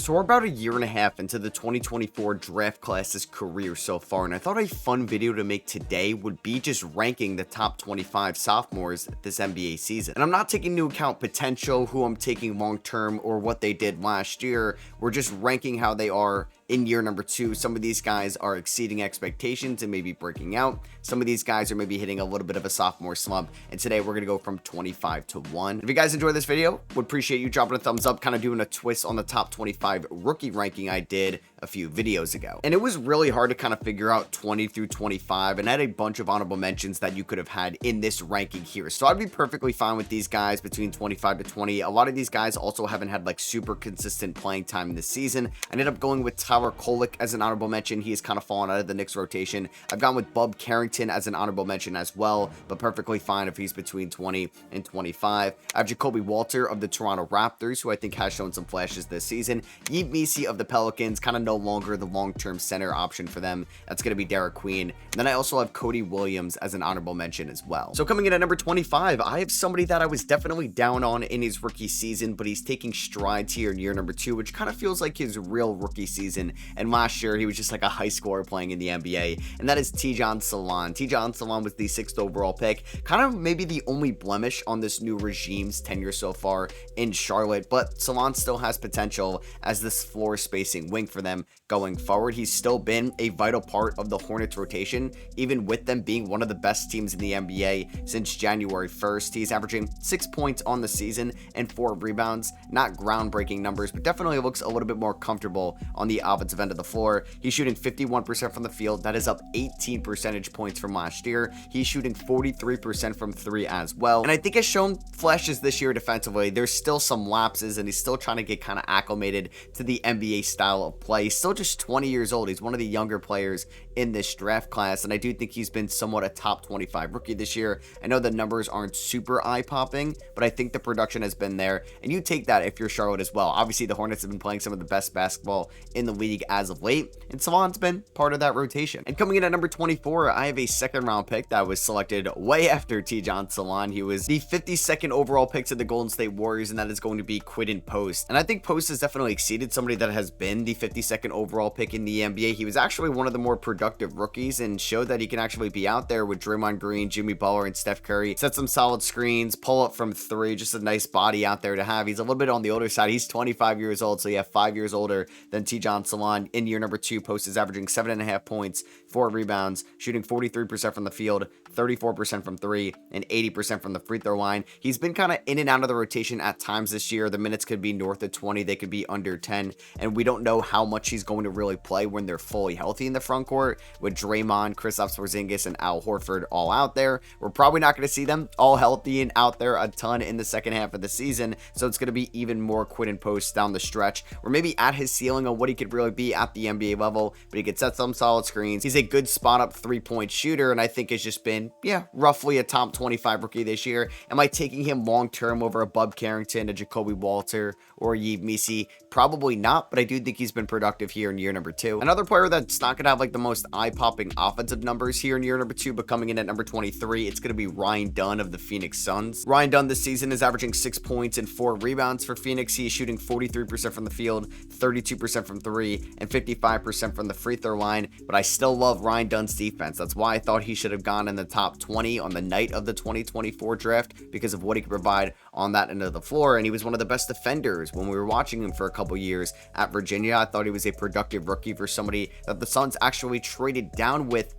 So we're about a year and a half into the 2024 draft class's career so far, and I thought a fun video to make today would be just ranking the top 25 sophomores this NBA season. And I'm not taking into account potential, who I'm taking long term, or what they did last year. We're just ranking how they are in year number 2. Some of these guys are exceeding expectations and maybe breaking out. Some of these guys are maybe hitting a little bit of a sophomore slump. And today we're going to go from 25 to 1. If you guys enjoyed this video, would appreciate you dropping a thumbs up, kind of doing a twist on the top 25 rookie ranking I did a few videos ago. And it was really hard to kind of figure out 20 through 25, and I had a bunch of honorable mentions that you could have had in this ranking here. So I'd be perfectly fine with these guys between 25 to 20. A lot of these guys also haven't had like super consistent playing time this season. I ended up going with Tyler Kolek as an honorable mention. He has kind of fallen out of the Knicks rotation. I've gone with Bub Carrington as an honorable mention as well, but perfectly fine if he's between 20 and 25. I have Jacoby Walter of the Toronto Raptors, who I think has shown some flashes this season. Yves Missi of the Pelicans, kind of no longer the long-term center option for them. That's going to be Derek Queen. And then I also have Cody Williams as an honorable mention as well. So coming in at number 25, I have somebody that I was definitely down on in his rookie season, but he's taking strides here in year number 2, which kind of feels like his real rookie season. And last year, he was just like a high scorer playing in the NBA, and that is Tidjane Salaün. Tidjane Salaün was the 6th overall pick, kind of maybe the only blemish on this new regime's tenure so far in Charlotte, but Salaün still has potential as this floor spacing wing for them going forward. He's still been a vital part of the Hornets rotation, even with them being one of the best teams in the NBA since January 1st. He's averaging 6 points on the season and 4 rebounds. Not groundbreaking numbers, but definitely looks a little bit more comfortable on the offensive end of the floor. He's shooting 51% from the field. That is up 18 percentage points from last year. He's shooting 43% from 3 as well. And I think has shown flashes this year defensively. There's still some lapses, and he's still trying to get kind of acclimated to the NBA style of play. He's still just 20 years old. He's one of the younger players in this draft class, and I do think he's been somewhat a top 25 rookie this year. I know the numbers aren't super eye-popping, but I think the production has been there, and you take that if you're Charlotte as well. Obviously, the Hornets have been playing some of the best basketball in the league as of late, and Salaun's been part of that rotation. And coming in at number 24, I have a second-round pick that was selected way after Tidjane Salaün. He was the 52nd overall pick to the Golden State Warriors, and that is going to be Quidden Post. And I think Post has definitely exceeded somebody that has been the 52nd overall pick in the NBA. He was actually one of the more productive rookies and showed that he can actually be out there with Draymond Green, Jimmy Butler, and Steph Curry. Set some solid screens, pull up from 3, just a nice body out there to have. He's a little bit on the older side. He's 25 years old, so you have 5 years older than Tidjane Salaün. In year number 2, Post is averaging 7.5 points, 4 rebounds, shooting 43% from the field, 34% from 3, and 80% from the free throw line. He's been kind of in and out of the rotation at times this year. The minutes could be north of 20, they could be under 10, and we don't know how much he's going to really play when they're fully healthy in the front court with Draymond, Kristaps Porzingis, and Al Horford all out there. We're probably not going to see them all healthy and out there a ton in the second half of the season, so it's going to be even more Quidden Post down the stretch. We're maybe at his ceiling on what he could really be at the NBA level, but he could set some solid screens. He's a good spot-up three-point shooter, and I think has just been, roughly a top 25 rookie this year. Am I taking him long-term over a Bub Carrington, a Jacoby Walter, or Yves Missi? Probably not, but I do think he's been productive here in year number 2. Another player that's not going to have like the most eye-popping offensive numbers here in year number 2, but coming in at number 23, it's going to be Ryan Dunn of the Phoenix Suns. Ryan Dunn this season is averaging 6 points and 4 rebounds for Phoenix. He is shooting 43% from the field, 32% from 3, and 55% from the free throw line, but I still love Ryan Dunn's defense. That's why I thought he should have gone in the top 20 on the night of the 2024 draft because of what he could provide on that end of the floor, and he was one of the best defenders when we were watching him for a couple years at Virginia. I thought he was a productive rookie for somebody that the Suns actually traded down with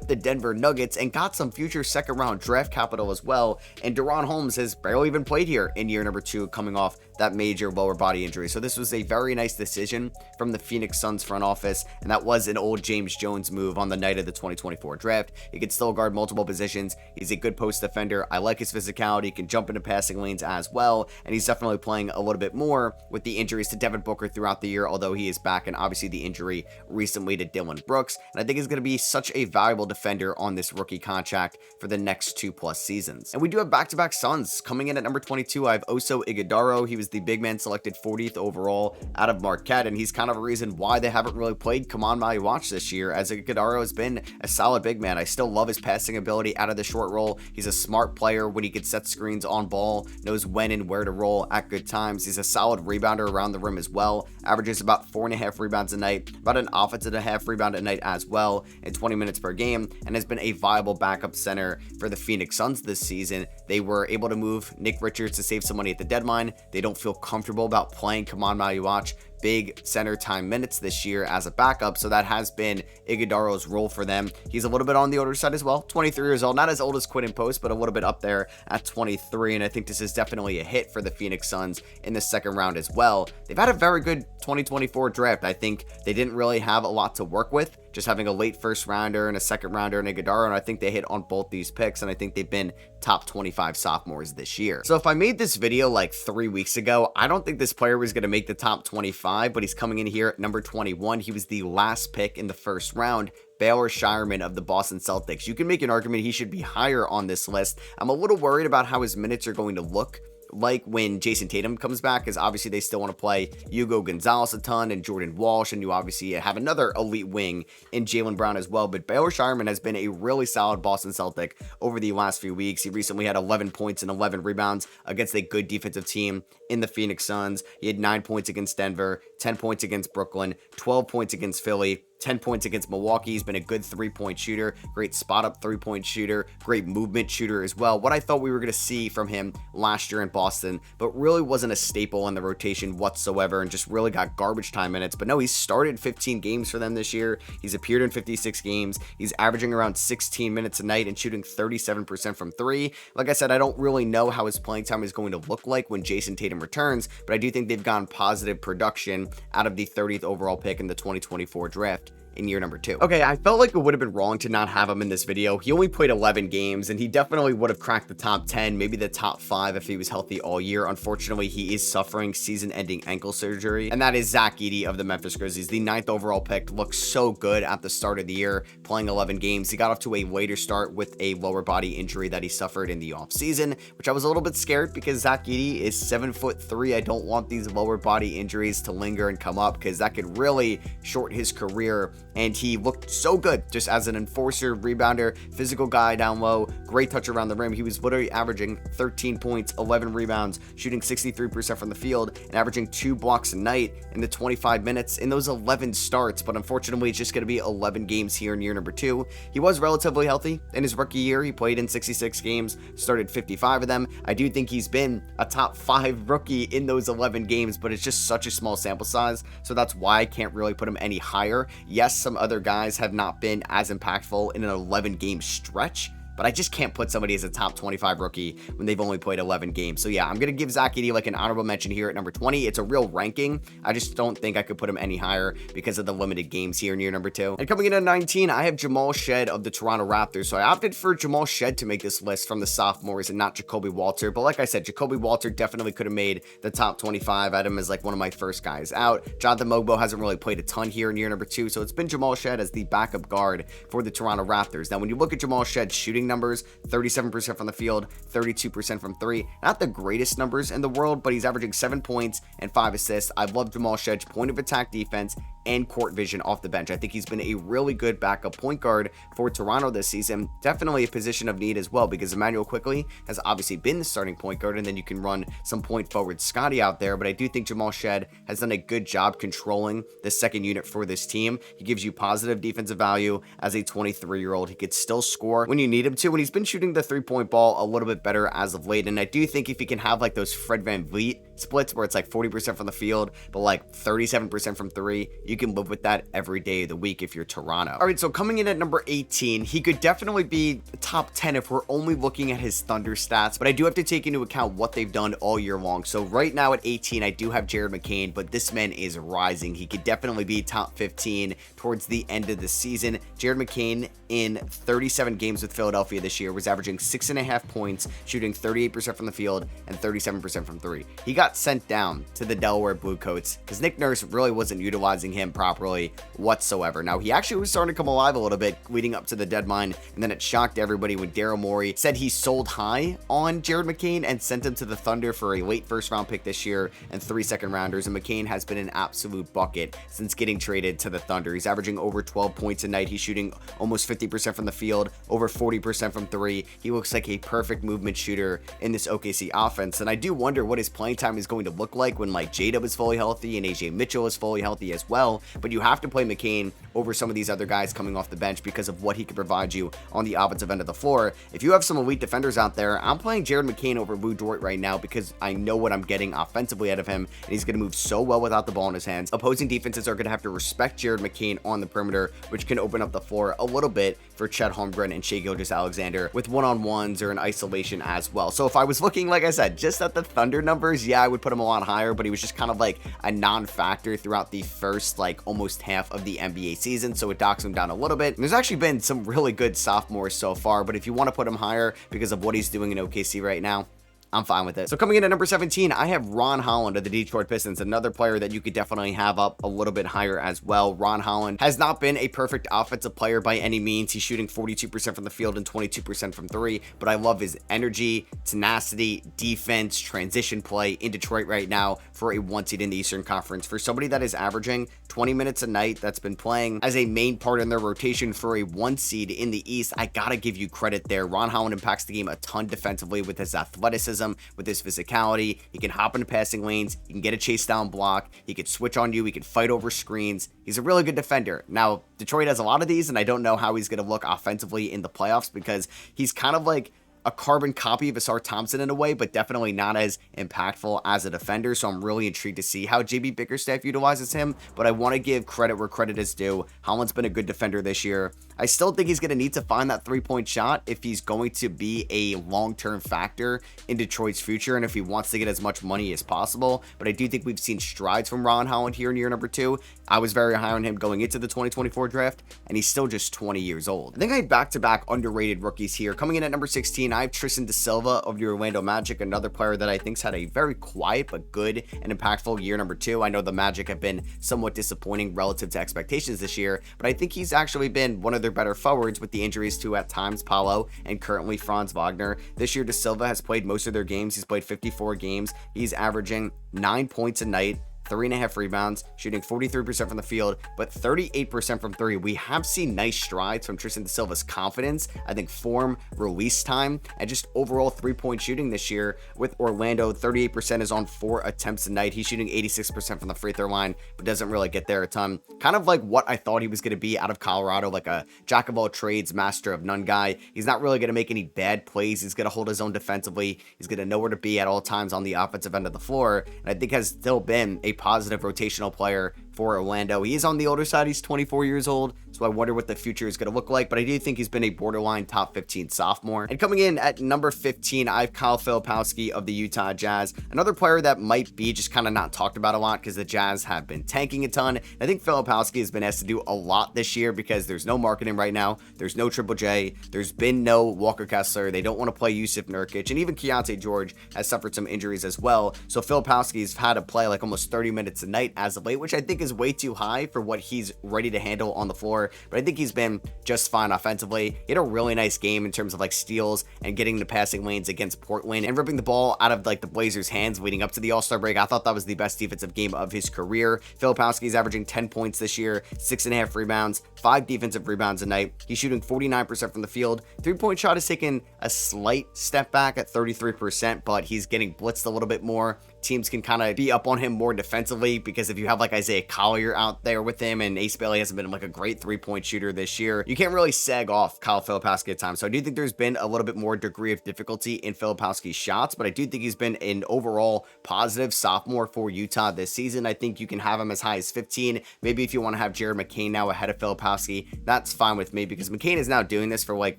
the Denver Nuggets and got some future second round draft capital as well. And Deron Holmes has barely even played here in year number 2, coming off that major lower body injury. So this was a very nice decision from the Phoenix Suns front office, and that was an old James Jones move on the night of the 2024 draft. He could still guard multiple positions. He's a good post defender. I like his physicality. He can jump into passing lanes as well, and he's definitely playing a little bit more with the injuries to Devin Booker throughout the year, although he is back, and obviously the injury recently to Dillon Brooks. And I think he's going to be such a valuable defender on this rookie contract for the next 2+ seasons. And we do have back-to-back Suns. Coming in at number 22, I have Oso Ighodaro. He was was the big man selected 40th overall out of Marquette, and he's kind of a reason why they haven't really played Kaman Mayuach this year, as Iguodala has been a solid big man. I still love his passing ability out of the short roll. He's a smart player when he can set screens on ball, knows when and where to roll at good times. He's a solid rebounder around the rim as well, averages about 4.5 rebounds a night, about an offensive and a half rebound a night as well in 20 minutes per game, and has been a viable backup center for the Phoenix Suns this season. They were able to move Nick Richards to save some money at the deadline. They don't feel comfortable about playing Kaman Mayuach big center time minutes this year as a backup, so that has been Iguodala's role for them. He's a little bit on the older side as well, 23 years old, not as old as Quinn Post, but a little bit up there at 23, and I think this is definitely a hit for the Phoenix Suns in the second round as well. They've had a very good 2024 draft. I think they didn't really have a lot to work with, just having a late first rounder and a second rounder in Iguodala, and I think they hit on both these picks, and I think they've been top 25 sophomores this year. So if I made this video like 3 weeks ago, I don't think this player was going to make the top 25, but he's coming in here at number 21. He was the last pick in the first round. Baylor Shireman of the Boston Celtics. You can make an argument he should be higher on this list. I'm a little worried about how his minutes are going to look like when Jason Tatum comes back, because obviously they still want to play Hugo Gonzalez a ton and Jordan Walsh, and you obviously have another elite wing in Jaylen Brown as well. But Baylor Shireman has been a really solid Boston Celtic over the last few weeks. He recently had 11 points and 11 rebounds against a good defensive team in the Phoenix Suns. He had 9 points against Denver, 10 points against Brooklyn, 12 points against Philly, 10 points against Milwaukee. He's been a good three-point shooter, great spot-up three-point shooter, great movement shooter as well. What I thought we were going to see from him last year in Boston, but really wasn't a staple in the rotation whatsoever, and just really got garbage time minutes. But no, he's started 15 games for them this year. He's appeared in 56 games. He's averaging around 16 minutes a night and shooting 37% from three. Like I said, I don't really know how his playing time is going to look like when Jason Tatum returns, but I do think they've gotten positive production out of the 30th overall pick in the 2024 draft in year number 2. Okay, I felt like it would have been wrong to not have him in this video. He only played 11 games, and he definitely would have cracked the top 10, maybe the top 5 if he was healthy all year. Unfortunately, he is suffering season-ending ankle surgery, and that is Zach Edey of the Memphis Grizzlies. The 9th overall pick looked so good at the start of the year, playing 11 games. He got off to a later start with a lower body injury that he suffered in the offseason, which I was a little bit scared because Zach Edey is 7'3". I don't want these lower body injuries to linger and come up, because that could really short his career. And he looked so good just as an enforcer, rebounder, physical guy down low, great touch around the rim. He was literally averaging 13 points, 11 rebounds, shooting 63% from the field, and averaging 2 blocks a night in the 25 minutes in those 11 starts. But unfortunately, it's just going to be 11 games here in year number 2. He was relatively healthy in his rookie year. He played in 66 games, started 55 of them. I do think he's been a top 5 rookie in those 11 games, but it's just such a small sample size, so that's why I can't really put him any higher. Yes, some other guys have not been as impactful in an 11 game stretch, but I just can't put somebody as a top 25 rookie when they've only played 11 games. So yeah, I'm going to give Zach Edey like an honorable mention here at number 20. It's a real ranking. I just don't think I could put him any higher because of the limited games here in year number 2. And coming in at 19, I have Jamal Shead of the Toronto Raptors. So I opted for Jamal Shead to make this list from the sophomores and not Jacoby Walter. But like I said, Jacoby Walter definitely could have made the top 25. I had him as like one of my first guys out. Jonathan Mogbo hasn't really played a ton here in year number 2. So it's been Jamal Shead as the backup guard for the Toronto Raptors. Now, when you look at Jamal Shead's shooting numbers, 37% from the field, 32% from three. Not the greatest numbers in the world, but he's averaging 7 points and 5 assists. I love Jamal Shead's point of attack defense and court vision off the bench. I think he's been a really good backup point guard for Toronto this season. Definitely a position of need as well, because Emmanuel Quickley has obviously been the starting point guard, and then you can run some point forward Scotty out there. But I do think Jamal Shead has done a good job controlling the second unit for this team. He gives you positive defensive value as a 23-year-old. He could still score when you need him to, and he's been shooting the three-point ball a little bit better as of late. And I do think if he can have like those Fred VanVleet splits where it's like 40% from the field, but like 37% from three, you can live with that every day of the week if you're Toronto. All right, so coming in at number 18, he could definitely be top 10 if we're only looking at his Thunder stats, but I do have to take into account what they've done all year long. So right now at 18, I do have Jared McCain, but this man is rising. He could definitely be top 15 towards the end of the season. Jared McCain in 37 games with Philadelphia this year was averaging 6.5 points, shooting 38% from the field and 37% from three. He got got sent down to the Delaware Bluecoats because Nick Nurse really wasn't utilizing him properly whatsoever. Now, he actually was starting to come alive a little bit leading up to the deadline, and then it shocked everybody when Daryl Morey said he sold high on Jared McCain and sent him to the Thunder for a late first-round pick this year and 3 second-rounders, and McCain has been an absolute bucket since getting traded to the Thunder. He's averaging over 12 points a night. He's shooting almost 50% from the field, over 40% from 3. He looks like a perfect movement shooter in this OKC offense, and I do wonder what his playing time is going to look like when like J-Dub is fully healthy and AJ Mitchell is fully healthy as well, but you have to play McCain over some of these other guys coming off the bench because of what he can provide you on the offensive end of the floor. If you have some elite defenders out there, I'm playing Jared McCain over Lou Dort right now because I know what I'm getting offensively out of him, and he's going to move so well without the ball in his hands. Opposing defenses are going to have to respect Jared McCain on the perimeter, which can open up the floor a little bit for Chet Holmgren and Shai Gilgeous-Alexander with one-on-ones or in isolation as well. So if I was looking, like I said, just at the Thunder numbers, yeah, I would put him a lot higher, but he was just kind of like a non-factor throughout the first like almost half of the NBA season, so it docks him down a little bit. And there's actually been some really good sophomores so far, but if you want to put him higher because of what he's doing in OKC right now, I'm fine with it. So coming in at number 17, I have Ron Holland of the Detroit Pistons, another player that you could definitely have up a little bit higher as well. Ron Holland has not been a perfect offensive player by any means. He's shooting 42% from the field and 22% from 3, but I love his energy, tenacity, defense, transition play in Detroit right now for a 1 seed in the Eastern Conference. For somebody that is averaging 20 minutes a night, that's been playing as a main part in their rotation for a 1 seed in the East, I gotta give you credit there. Ron Holland impacts the game a ton defensively with his athleticism, with his physicality. He can hop into passing lanes, he can get a chase down block, he can switch on you, he can fight over screens. He's a really good defender. Now, Detroit has a lot of these, and I don't know how he's going to look offensively in the playoffs because he's kind of like a carbon copy of Asar Thompson in a way, but definitely not as impactful as a defender. So I'm really intrigued to see how JB Bickerstaff utilizes him, but I want to give credit where credit is due. Holland's been a good defender this year. I still think he's going to need to find that 3-point shot if he's going to be a long-term factor in Detroit's future and if he wants to get as much money as possible. But I do think we've seen strides from Ron Holland here in year number 2. I was very high on him going into the 2024 draft, and he's still just 20 years old. I think I had back-to-back underrated rookies here. Coming in at number 16, I have Tristan Da Silva of the Orlando Magic, another player that I think's had a very quiet but good and impactful year number 2. I know the Magic have been somewhat disappointing relative to expectations this year, but I think he's actually been one of their better forwards with the injuries to at times Paolo and currently Franz Wagner. This year, Da Silva has played most of their games. He's played 54 games. He's averaging 9 points a night, 3.5 rebounds, shooting 43% from the field, but 38% from 3. We have seen nice strides from Tristan Da Silva's confidence, I think form, release time, and just overall 3-point shooting this year with Orlando. 38% is on 4 attempts a night. He's shooting 86% from the free throw line, but doesn't really get there a ton. Kind of like what I thought he was going to be out of Colorado, like a jack of all trades, master of none guy. He's not really going to make any bad plays. He's going to hold his own defensively. He's going to know where to be at all times on the offensive end of the floor, and I think has still been a positive rotational player for Orlando. He is on the older side. He's 24 years old, so I wonder what the future is going to look like, but I do think he's been a borderline top 15 sophomore. And coming in at number 15, I have Kyle Filipowski of the Utah Jazz, another player that might be just kind of not talked about a lot because the Jazz have been tanking a ton. I think Filipowski has been asked to do a lot this year because there's no marketing right now. There's no Triple J. There's been no Walker Kessler. They don't want to play Yusuf Nurkic, and even Keontae George has suffered some injuries as well. So Filipowski's had to play like almost 30 minutes a night as of late, which I think is way too high for what he's ready to handle on the floor, but I think he's been just fine offensively. He had a really nice game in terms of like steals and getting the passing lanes against Portland and ripping the ball out of like the Blazers' hands leading up to the All-Star break. I thought that was the best defensive game of his career. Filipowski's averaging 10 points this year, 6.5 rebounds, 5 defensive rebounds a night. He's shooting 49% from the field. 3-point shot has taken a slight step back at 33%, but he's getting blitzed a little bit more. Teams can kind of be up on him more defensively because if you have like Isaiah Collier out there with him, and Ace Bailey hasn't been like a great 3-point shooter this year, you can't really sag off Kyle Filipowski at times. So I do think there's been a little bit more degree of difficulty in Filipowski's shots, but I do think he's been an overall positive sophomore for Utah this season. I think you can have him as high as 15. Maybe if you want to have Jared McCain now ahead of Filipowski, that's fine with me because McCain is now doing this for like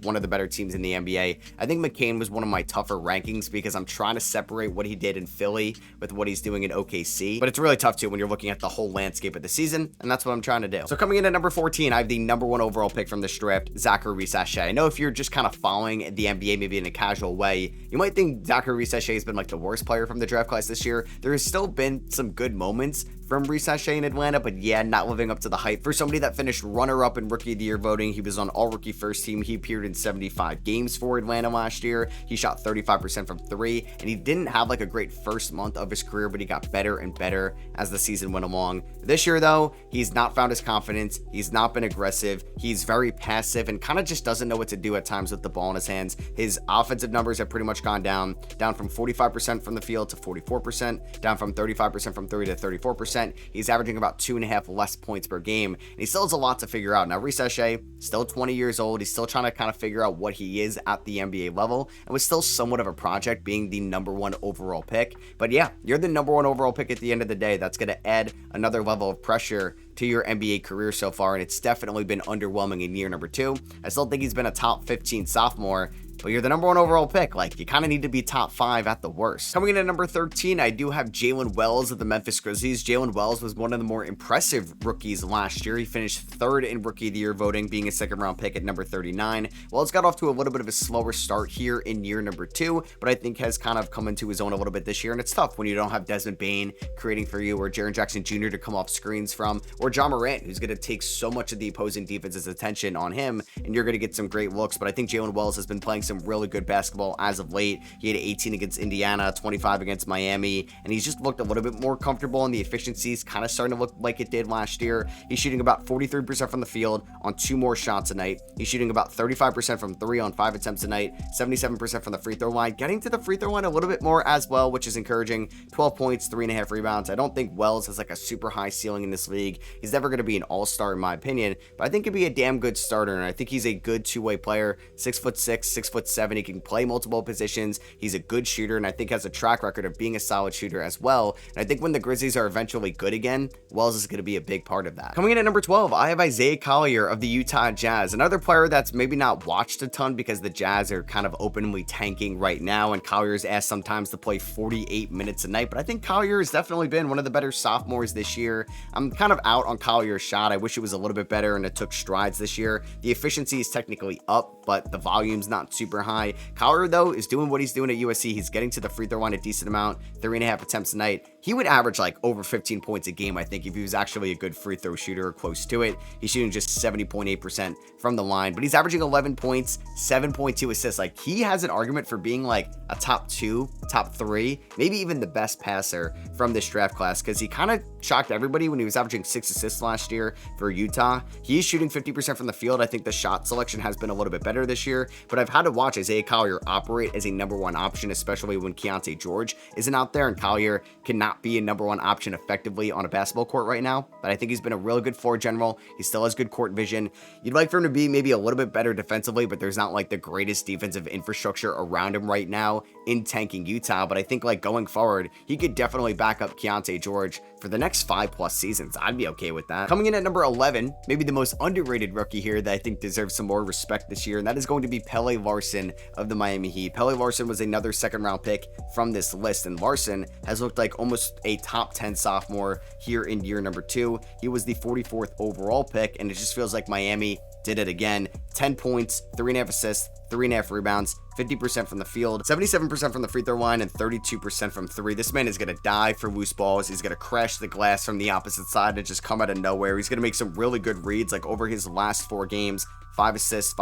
one of the better teams in the NBA. I think McCain was one of my tougher rankings because I'm trying to separate what he did in Philly with what he's doing in OKC, but it's really tough to when you're looking at the whole landscape of the season, and that's what I'm trying to do. So coming in at number 14, I have the number 1 overall pick from this draft, Zachary Sachet. I know if you're just kind of following the NBA maybe in a casual way, you might think Zachary Sachet has been like the worst player from the draft class this year. There has still been some good moments from Sachet in Atlanta, but yeah, not living up to the hype. For somebody that finished runner-up in Rookie of the Year voting, he was on All-Rookie First Team. He appeared in 75 games for Atlanta last year. He shot 35% from 3, and he didn't have like a great first month of his career, but he got better and better as the season went along. This year, though, he's not found his confidence. He's not been aggressive. He's very passive and kind of just doesn't know what to do at times with the ball in his hands. His offensive numbers have pretty much gone down from 45% from the field to 44%, down from 35% from 3 to 34%. He's averaging about 2.5 less points per game, and he still has a lot to figure out. Now, Sachet, still 20 years old. He's still trying to kind of figure out what he is at the NBA level, and was still somewhat of a project being the number 1 overall pick. But yeah, you're the number 1 overall pick at the end of the day. That's going to add another level of pressure to your NBA career so far, and it's definitely been underwhelming in year number 2. I still think he's been a top 15 sophomore, but you're the number 1 overall pick. Like, you kind of need to be top 5 at the worst. Coming in at number 13, I do have Jalen Wells of the Memphis Grizzlies. Jalen Wells was one of the more impressive rookies last year. He finished 3rd in Rookie of the Year voting, being a 2nd round pick at number 39. Wells got off to a little bit of a slower start here in year number 2, but I think has kind of come into his own a little bit this year, and it's tough when you don't have Desmond Bane creating for you, or Jaren Jackson Jr. to come off screens from, or John Morant, who's going to take so much of the opposing defense's attention on him, and you're going to get some great looks. But I think Jalen Wells has been playing some really good basketball as of late. He had 18 against Indiana, 25 against Miami, and he's just looked a little bit more comfortable, and the efficiency's kind of starting to look like it did last year. He's shooting about 43% from the field on 2 more shots a night. He's shooting about 35% from 3 on 5 attempts a night, 77% from the free throw line, getting to the free throw line a little bit more as well, which is encouraging. 12 points, 3.5 rebounds. I don't think Wells has like a super high ceiling in this league. He's never going to be an all-star in my opinion, but I think he'd be a damn good starter, and I think he's a good two-way player. 6'6", 6'7". He can play multiple positions. He's a good shooter, and I think has a track record of being a solid shooter as well. And I think when the Grizzlies are eventually good again, Wells is going to be a big part of that. Coming in at number 12, I have Isaiah Collier of the Utah Jazz, another player that's maybe not watched a ton because the Jazz are kind of openly tanking right now, and Collier's asked sometimes to play 48 minutes a night, but I think Collier has definitely been one of the better sophomores this year. I'm kind of out on Collier's shot. I wish it was a little bit better and it took strides this year. The efficiency is technically up, but the volume's not super high. Collier, though, is doing what he's doing at USC. He's getting to the free throw line a decent amount, 3.5 attempts a night. He would average like over 15 points a game, I think, if he was actually a good free throw shooter or close to it. He's shooting just 70.8% from the line, but he's averaging 11 points, 7.2 assists. Like, he has an argument for being like a top 2, top 3, maybe even the best passer from this draft class, because he kind of shocked everybody when he was averaging 6 assists last year for Utah. He's shooting 50% from the field. I think the shot selection has been a little bit better this year, but I've had to watch Isaiah Collier operate as a number 1 option, especially when Keontae George isn't out there, and Collier cannot be a number 1 option effectively on a basketball court right now. But I think he's been a really good floor general. He still has good court vision. You'd like for him to be maybe a little bit better defensively, but there's not like the greatest defensive infrastructure around him right now in tanking Utah. But I think like going forward, he could definitely back up Keontae George for the next 5+ seasons. I'd be okay with that. Coming in at number 11, maybe the most underrated rookie here that I think deserves some more respect this year, and that is going to be Pelle Larsson of the Miami Heat. Pelle Larsson was another 2nd round pick from this list, and Larsson has looked like almost a top 10 sophomore here in year number 2. He was the 44th overall pick, and it just feels like Miami did it again. 10 points, 3.5 assists, 3.5 rebounds, 50% from the field, 77% from the free throw line, and 32% from 3. This man is going to die for loose balls. He's going to crash the glass from the opposite side and just come out of nowhere. He's going to make some really good reads, like over his last 4 games. 5 assists,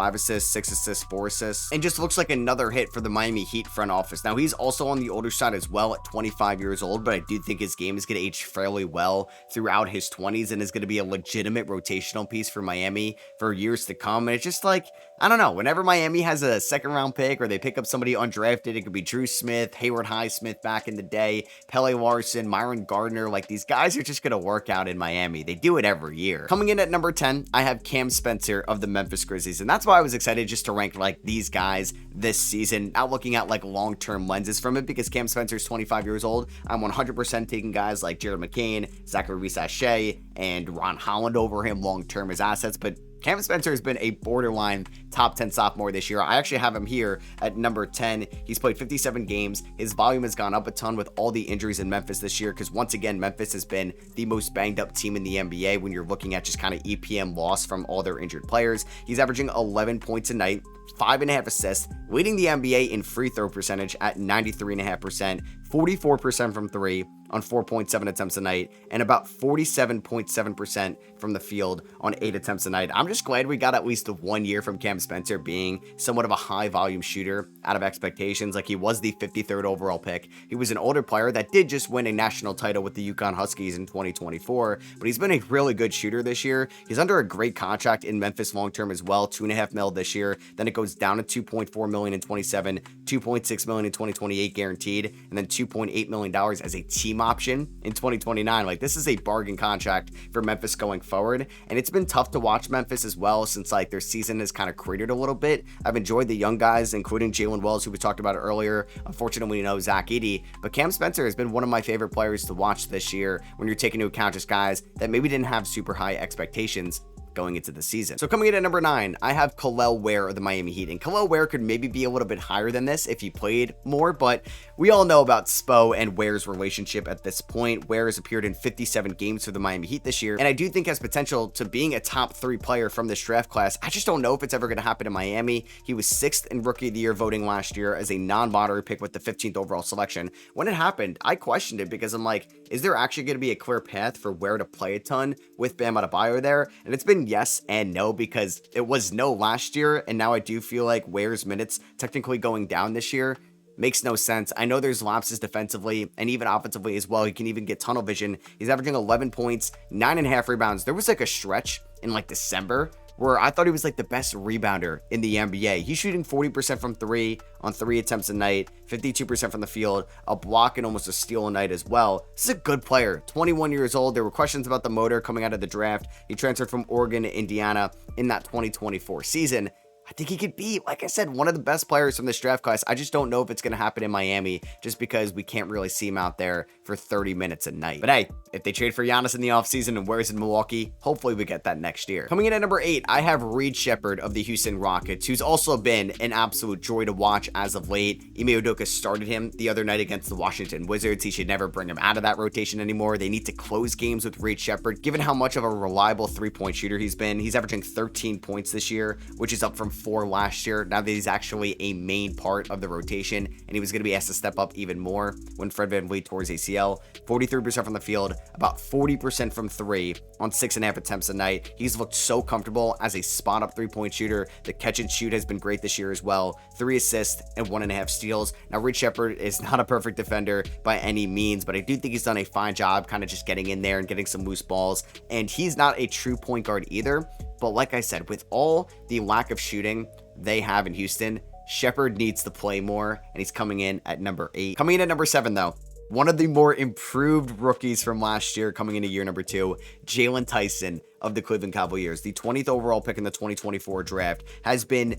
6 assists, 4 assists, and just looks like another hit for the Miami Heat front office. Now, he's also on the older side as well at 25 years old, but I do think his game is going to age fairly well throughout his 20s and is going to be a legitimate rotational piece for Miami for years to come. And it's just like, I don't know, whenever Miami has a 2nd round pick or they pick up somebody undrafted, it could be Drew Smith, Hayward Highsmith back in the day, Pelle Larsson, Myron Gardner. Like, these guys are just going to work out in Miami. They do it every year. Coming in at number 10, I have Cam Spencer of the Memphis Grizzlies, and that's why I was excited just to rank like these guys this season, not looking at like long-term lenses from it, because Cam Spencer's 25 years old. I'm 100% taking guys like Jared McCain, Zachary Sachet, and Ron Holland over him long-term as assets, but Cam Spencer has been a borderline top 10 sophomore this year. I actually have him here at number 10. He's played 57 games. His volume has gone up a ton with all the injuries in Memphis this year, because once again, Memphis has been the most banged up team in the NBA when you're looking at just kind of EPM loss from all their injured players. He's averaging 11 points a night, 5.5 assists, leading the NBA in free throw percentage at 93.5%, 44% from three on 4.7 attempts a night, and about 47.7% from the field on 8 attempts a night. I'm just glad we got at least 1 year from Cam Spencer being somewhat of a high volume shooter out of expectations. Like, he was the 53rd overall pick. He was an older player that did just win a national title with the UConn Huskies in 2024, but he's been a really good shooter this year. He's under a great contract in Memphis long-term as well, $2.5 million this year. Then it goes down to $2.4 million in 27, $2.6 million in 2028 guaranteed, and then $2.8 million as a team option in 2029. Like, this is a bargain contract for Memphis going forward, and it's been tough to watch Memphis as well since like their season has kind of cratered a little bit. I've enjoyed the young guys, including Jalen Wells, who we talked about earlier. Unfortunately, we know Zach Edey, but Cam Spencer has been one of my favorite players to watch this year when you're taking into account just guys that maybe didn't have super high expectations going into the season. So coming in at number 9, I have Kel'el Ware of the Miami Heat, and Kel'el Ware could maybe be a little bit higher than this if he played more, but we all know about Spo and Ware's relationship at this point. Ware has appeared in 57 games for the Miami Heat this year, and I do think has potential to being a top 3 player from this draft class. I just don't know if it's ever going to happen in Miami. He was 6th in Rookie of the Year voting last year as a non-lottery pick with the 15th overall selection. When it happened, I questioned it because I'm like, is there actually going to be a clear path for Ware to play a ton with Bam Adebayo there? And it's been yes and no, because it was no last year, and now I do feel like Ware's minutes technically going down this year makes no sense. I know there's lapses defensively and even offensively as well. He can even get tunnel vision. He's averaging 11 points, 9.5 rebounds. There was like a stretch in like December where I thought he was like the best rebounder in the NBA. He's shooting 40% from 3 on 3 attempts a night, 52% from the field, a block and almost a steal a night as well. This is a good player, 21 years old. There were questions about the motor coming out of the draft. He transferred from Oregon to Indiana in that 2024 season. I think he could be, like I said, one of the best players from this draft class. I just don't know if it's going to happen in Miami just because we can't really see him out there for 30 minutes a night. But hey, if they trade for Giannis in the offseason and Ware's in Milwaukee, hopefully we get that next year. Coming in at number 8, I have Reed Sheppard of the Houston Rockets, who's also been an absolute joy to watch as of late. Ime Udoka started him the other night against the Washington Wizards. He should never bring him out of that rotation anymore. They need to close games with Reed Sheppard, given how much of a reliable three-point shooter he's been. He's averaging 13 points this year, which is up from 4 last year. Now that he's actually a main part of the rotation, and he was going to be asked to step up even more when Fred VanVleet tore his ACL. 43% from the field, about 40% from 3 on 6.5 attempts a night. He's looked so comfortable as a spot-up three-point shooter. The catch and shoot has been great this year as well. 3 assists and 1.5 steals. Now, Reed Sheppard is not a perfect defender by any means, but I do think he's done a fine job kind of just getting in there and getting some loose balls, and he's not a true point guard either. But like I said, with all the lack of shooting they have in Houston, Sheppard needs to play more, and he's coming in at number 8. Coming in at number 7, though, one of the more improved rookies from last year coming into year number 2, Jalen Tyson of the Cleveland Cavaliers. The 20th overall pick in the 2024 draft has been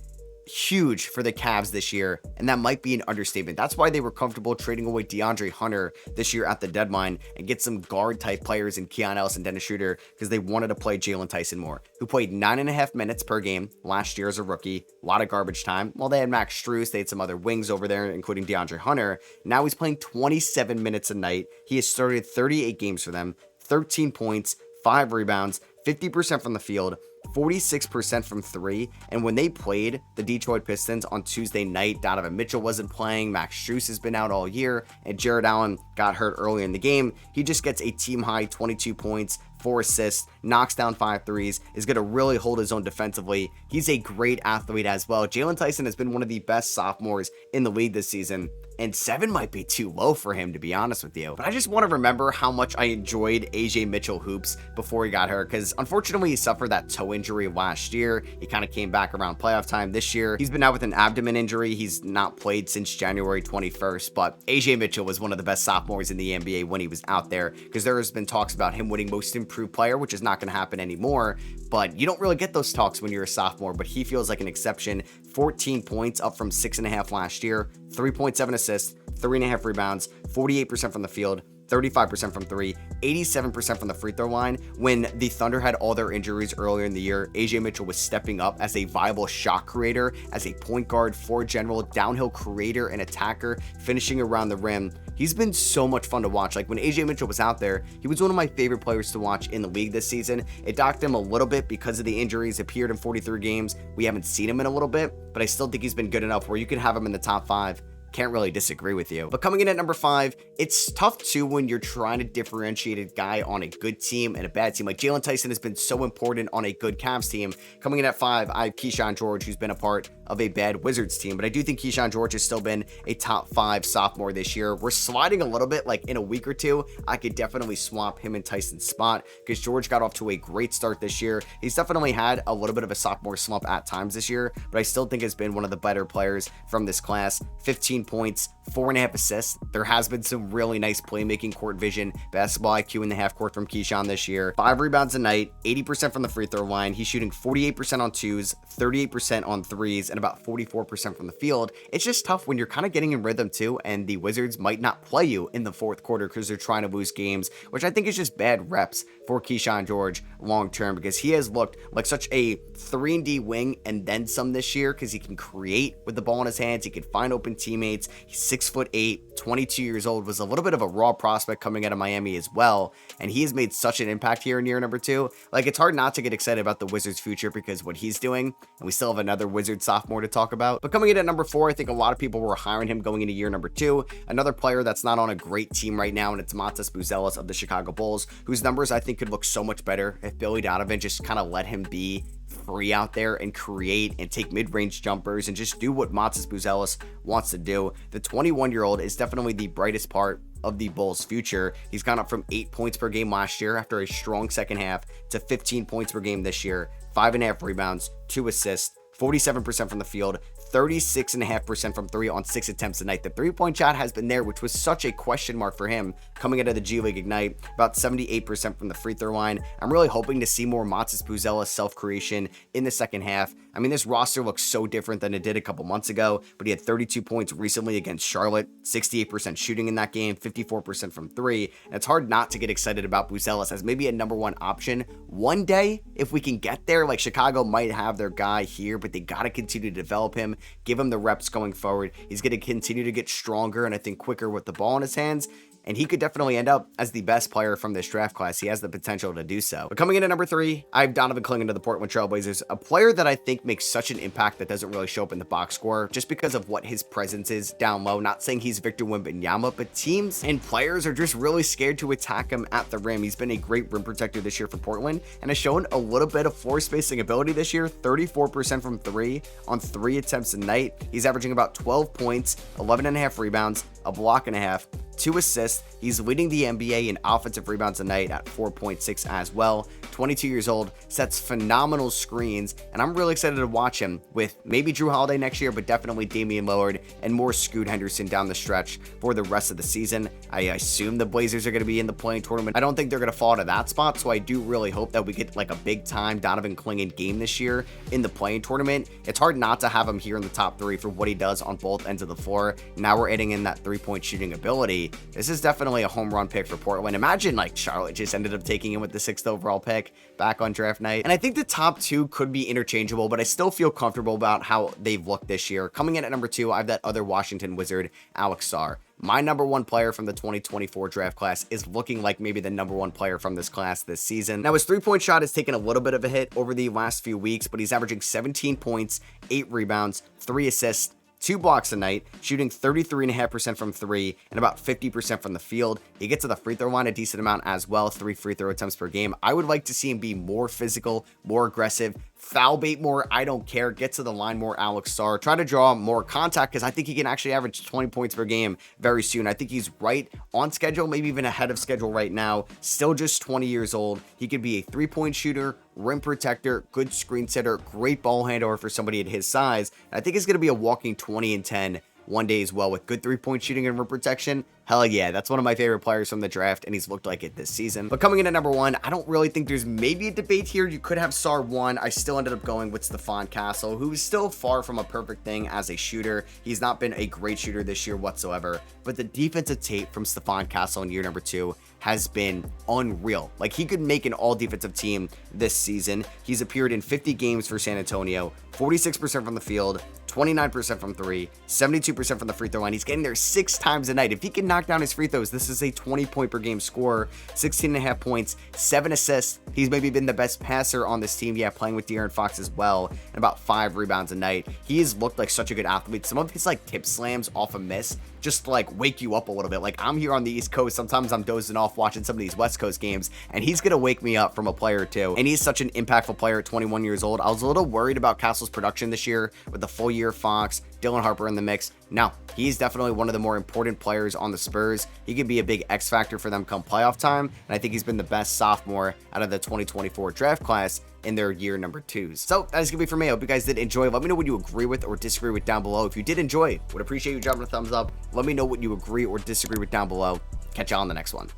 huge for the Cavs this year, and that might be an understatement. That's why they were comfortable trading away DeAndre Hunter this year at the deadline and get some guard type players in Keon Ellis and Dennis Schroeder, because they wanted to play Jalen Tyson more, who played 9.5 minutes per game last year as a rookie. A lot of garbage time. Well, they had Max Strus, they had some other wings over there, including DeAndre Hunter. Now he's playing 27 minutes a night. He has started 38 games for them, 13 points, 5 rebounds, 50% from the field, 46% from 3. And when they played the Detroit Pistons on Tuesday night, Donovan Mitchell wasn't playing, Max Strus has been out all year, and Jared Allen got hurt early in the game. He just gets a team high 22 points, 4 assists, knocks down 5 threes, is going to really hold his own defensively. He's a great athlete as well. Jalen Tyson has been one of the best sophomores in the league this season, and 7 might be too low for him, to be honest with you. But I just want to remember how much I enjoyed AJ Mitchell hoops before he got hurt, because unfortunately he suffered that toe injury last year. He kind of came back around playoff time this year. He's been out with an abdomen injury. He's not played since January 21st, but AJ Mitchell was one of the best sophomores in the NBA when he was out there, because there has been talks about him winning most improved player, which is not going to happen anymore, but you don't really get those talks when you're a sophomore, but he feels like an exception. 14 points, up from 6.5 last year, 3.7 assists, 3.5 rebounds, 48% from the field, 35% from 3, 87% from the free throw line. When the Thunder had all their injuries earlier in the year, AJ Mitchell was stepping up as a viable shot creator, as a point guard, floor general, downhill creator, and attacker, finishing around the rim. He's been so much fun to watch. Like when AJ Mitchell was out there, he was one of my favorite players to watch in the league this season. It docked him a little bit because of the injuries. Appeared in 43 games. We haven't seen him in a little bit, but I still think he's been good enough where you can have him in the top 5. Can't really disagree with you. But coming in at number 5, it's tough too when you're trying to differentiate a guy on a good team and a bad team. Like Jalen Tyson has been so important on a good Cavs team. Coming in at 5, I have Keyshawn George, who's been a part of a bad Wizards team, but I do think Keyshawn George has still been a top 5 sophomore this year. We're sliding a little bit, like in a week or two, I could definitely swap him and Tyson's spot because George got off to a great start this year. He's definitely had a little bit of a sophomore slump at times this year, but I still think has been one of the better players from this class. 15 points, 4.5 assists. There has been some really nice playmaking, court vision, basketball IQ in the half court from Keyshawn this year. 5 rebounds a night, 80% from the free throw line. He's shooting 48% on 2s, 38% on 3s, and about 44% from the field. It's just tough when you're kind of getting in rhythm too, and the Wizards might not play you in the fourth quarter because they're trying to lose games, which I think is just bad reps for Keyshawn George long term, because he has looked like such a 3-and-D wing and then some this year because he can create with the ball in his hands. He can find open teammates. He's 6'8", 22 years old, was a little bit of a raw prospect coming out of Miami as well, and he has made such an impact here in year number 2. Like, it's hard not to get excited about the Wizards' future because what he's doing, and we still have another Wizards sophomore to talk about. But coming in at number 4, I think a lot of people were hiring him going into year number 2. Another player that's not on a great team right now, and it's Matas Buzelis of the Chicago Bulls, whose numbers I think could look so much better if Billy Donovan just kind of let him be free out there and create and take mid-range jumpers and just do what Matas Buzelis wants to do. The 21-year-old is definitely the brightest part of the Bulls' future. He's gone up from 8 points per game last year after a strong second half to 15 points per game this year, 5.5 rebounds, 2 assists, 47% from the field, 36.5% from 3 on 6 attempts a night. The three-point shot has been there, which was such a question mark for him coming out of the G League Ignite. About 78% from the free throw line. I'm really hoping to see more Matas Buzelis self-creation in the second half. I mean, this roster looks so different than it did a couple months ago, but he had 32 points recently against Charlotte, 68% shooting in that game, 54% from 3. And it's hard not to get excited about Buzelis as maybe a number 1 option. One day, if we can get there, like Chicago might have their guy here, but they got to continue to develop him, give him the reps going forward. He's going to continue to get stronger and I think quicker with the ball in his hands. And he could definitely end up as the best player from this draft class. He has the potential to do so. But coming in at number 3, I have Donovan Clingan to the Portland Trail Blazers, a player that I think makes such an impact that doesn't really show up in the box score just because of what his presence is down low. Not saying he's Victor Wembanyama, but teams and players are just really scared to attack him at the rim. He's been a great rim protector this year for Portland and has shown a little bit of floor spacing ability this year, 34% from 3 on 3 attempts a night. He's averaging about 12 points, 11.5 rebounds, a block and a half, 2 assists. He's leading the NBA in offensive rebounds a night at 4.6 as well. 22 years old, sets phenomenal screens, and I'm really excited to watch him with maybe Drew Holiday next year, but definitely Damian Lillard and more Scoot Henderson down the stretch for the rest of the season. I assume the Blazers are going to be in the play-in tournament. I don't think they're going to fall to that spot, so I do really hope that we get like a big-time Donovan Clingan game this year in the play-in tournament. It's hard not to have him here in the top 3 for what he does on both ends of the floor. Now we're adding in that 3-point shooting ability. This is definitely a home run pick for Portland. Imagine like Charlotte just ended up taking him with the 6th overall pick back on draft night. And I think the top 2 could be interchangeable, but I still feel comfortable about how they've looked this year. Coming in at number 2, I have that other Washington Wizard, Alex Sarr. My number 1 player from the 2024 draft class is looking like maybe the number 1 player from this class this season. Now, his 3-point shot has taken a little bit of a hit over the last few weeks, but he's averaging 17 points, 8 rebounds, 3 assists, 2 blocks a night, shooting 33.5% from 3 and about 50% from the field. He gets to the free throw line a decent amount as well, 3 free throw attempts per game. I would like to see him be more physical, more aggressive, foul bait more, I don't care, get to the line more, Alex Sarr. Try to draw more contact because I think he can actually average 20 points per game very soon. I think he's right on schedule, maybe even ahead of schedule right now. Still just 20 years old. He could be a 3-point shooter, rim protector, good screen setter, great ball handler for somebody at his size. And I think he's going to be a walking 20 and 10 one day as well with good 3-point shooting and rim protection. Hell yeah, that's one of my favorite players from the draft, and he's looked like it this season. But coming in at number 1, I don't really think there's maybe a debate here. You could have SAR 1. I still ended up going with Stephon Castle, who is still far from a perfect thing as a shooter. He's not been a great shooter this year whatsoever, but the defensive tape from Stephon Castle in year number 2 has been unreal. Like, he could make an all defensive team this season. He's appeared in 50 games for San Antonio, 46% from the field, 29% from 3, 72% from the free throw line. He's getting there 6 times a night. If he can knock down his free throws, this is a 20-point per game scorer, 16.5 points, 7 assists. He's maybe been the best passer on this team, playing with De'Aaron Fox as well, and about 5 rebounds a night. He has looked like such a good athlete. Some of his like tip slams off a miss just to like wake you up a little bit. Like, I'm here on the East Coast, sometimes I'm dozing off watching some of these West Coast games, and he's gonna wake me up from a play or two. And he's such an impactful player at 21 years old. I was a little worried about Castle's production this year with the full year Fox, Dylan Harper in the mix. No, he's definitely one of the more important players on the Spurs. He could be a big X factor for them come playoff time, and I think he's been the best sophomore out of the 2024 draft class in their year number 2s. So that is gonna be for me. I hope you guys did enjoy. Let me know what you agree with or disagree with down below. If you did enjoy, would appreciate you dropping a thumbs up. Let me know what you agree or disagree with down below. Catch y'all on the next one.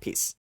Peace.